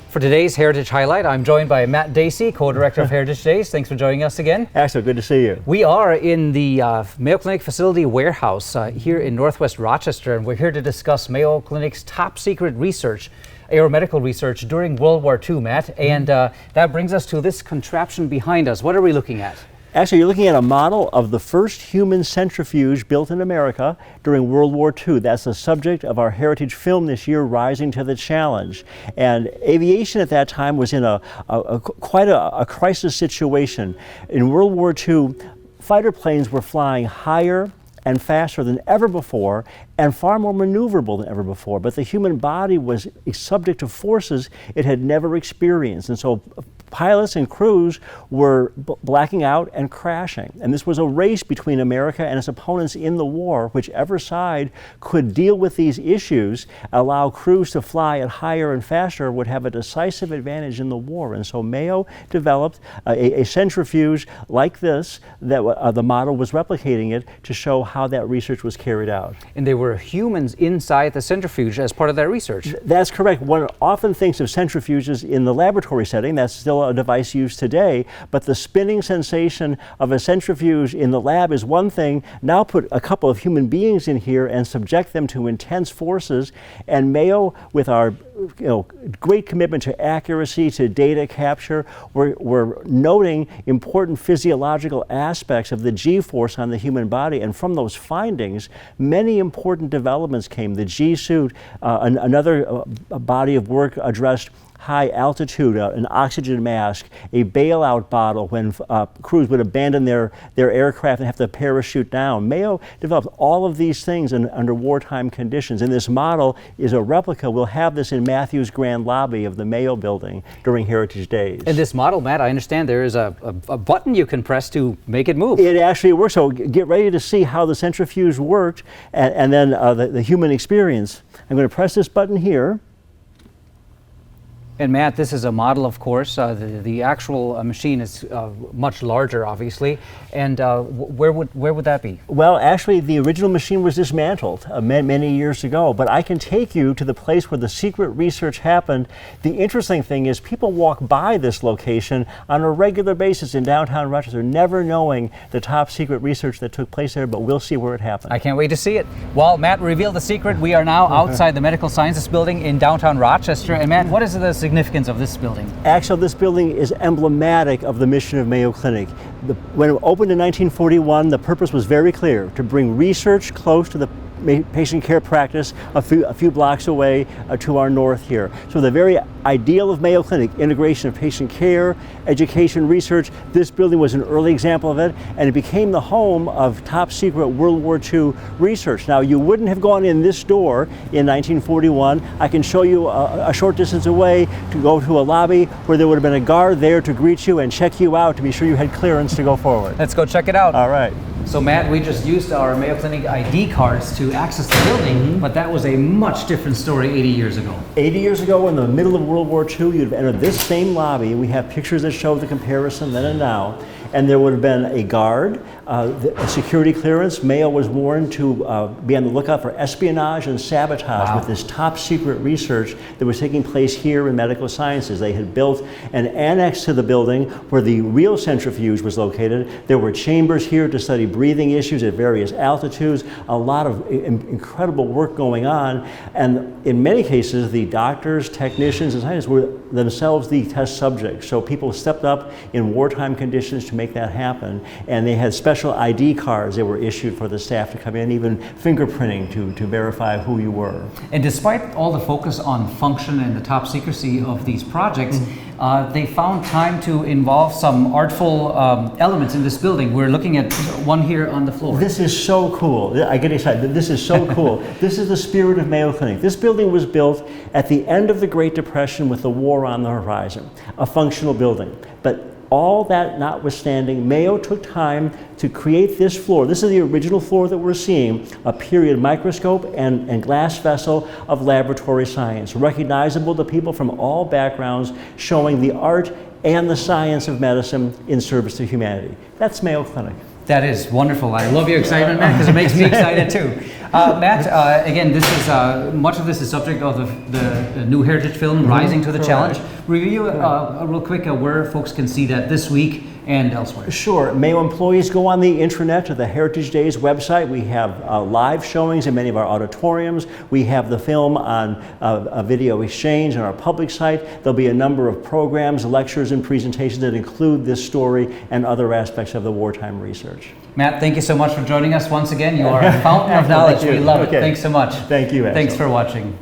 For today's Heritage Highlight, I'm joined by Matt Dacy, co-director of Heritage Days. Thanks for joining us again. Axel, good to see you. We are in the Mayo Clinic facility warehouse here in Northwest Rochester, and we're here to discuss Mayo Clinic's top secret research, aeromedical research during World War II, Matt. And that brings us to this contraption behind us. What are we looking at? Actually, you're looking at a model of the first human centrifuge built in America during World War II. That's the subject of our heritage film this year, Rising to the Challenge. And aviation at that time was in quite a crisis situation. In World War II, fighter planes were flying higher and faster than ever before and far more maneuverable than ever before. But the human body was subject to forces it had never experienced. And so pilots and crews were blacking out and crashing. And this was a race between America and its opponents in the war. Whichever side could deal with these issues, allow crews to fly at higher and faster, would have a decisive advantage in the war. And so Mayo developed a centrifuge like this, that the model was replicating it to show how that research was carried out. And there were humans inside the centrifuge as part of that research. That's correct. One often thinks of centrifuges in the laboratory setting. That's still a device used today, but the spinning sensation of a centrifuge in the lab is one thing. Now put a couple of human beings in here and subject them to intense forces, and Mayo, with our great commitment to accuracy, to data capture, we're noting important physiological aspects of the G-force on the human body, and from those findings, many important developments came. The G-suit, another body of work addressed high altitude, an oxygen mask, a bailout bottle when crews would abandon their aircraft and have to parachute down. Mayo developed all of these things under wartime conditions, and this model is a replica. We'll have this in Matthew's grand lobby of the Mayo building during Heritage Days. And this model, Matt, I understand there is a button you can press to make it move. It actually works, so get ready to see how the centrifuge worked and then the human experience. I'm going to press this button here. And Matt, this is a model, of course. The actual machine is much larger, obviously. And where would that be? Well, actually, the original machine was dismantled many years ago. But I can take you to the place where the secret research happened. The interesting thing is people walk by this location on a regular basis in downtown Rochester, never knowing the top secret research that took place there. But we'll see where it happened. I can't wait to see it. While Matt revealed the secret, we are now outside the Medical Sciences building in downtown Rochester. And Matt, what is the significance of this building? Axel, this building is emblematic of the mission of Mayo Clinic. When it opened in 1941, the purpose was very clear: to bring research close to the patient care practice a few blocks away to our north here. So the very ideal of Mayo Clinic, integration of patient care, education, research, this building was an early example of it, and it became the home of top secret World War II research. Now, you wouldn't have gone in this door in 1941. I can show you a short distance away to go to a lobby where there would have been a guard there to greet you and check you out to be sure you had clearance to go forward. Let's go check it out. All right. So Matt, we just used our Mayo Clinic ID cards to access the building, but that was a much different story 80 years ago. 80 years ago, in the middle of World War II, you'd have entered this same lobby. We have pictures that show the comparison then and now. And there would have been a guard, a security clearance. Mayo was warned to be on the lookout for espionage and sabotage with this top secret research that was taking place here in medical sciences. They had built an annex to the building where the real centrifuge was located. There were chambers here to study breathing issues at various altitudes, a lot of incredible work going on. And in many cases, the doctors, technicians, and scientists were themselves the test subjects. So people stepped up in wartime conditions to make that happen, and they had special ID cards that were issued for the staff to come in, even fingerprinting to verify who you were. And despite all the focus on function and the top secrecy of these projects, they found time to involve some artful elements in this building. We're looking at one here on the floor. This is so cool. I get excited. This is so cool. This is the spirit of Mayo Clinic. This building was built at the end of the Great Depression with the war on the horizon, a functional building. But all that notwithstanding, Mayo took time to create this floor. This is the original floor that we're seeing, a period microscope and glass vessel of laboratory science, recognizable to people from all backgrounds, showing the art and the science of medicine in service to humanity. That's Mayo Clinic. That is wonderful. I love your excitement, Matt, because it makes me excited too. Matt, again, this is much of this is subject of the new heritage film, Rising to the Challenge. Review real quick where folks can see that this week and elsewhere. Sure. Mayo employees go on the intranet to the Heritage Days website. We have live showings in many of our auditoriums. We have the film on a video exchange on our public site. There'll be a number of programs, lectures, and presentations that include this story and other aspects of the wartime research. Matt, thank you so much for joining us once again. You are a fountain of knowledge. We love it. Thanks so much. Thank you, Axel. Thanks for watching.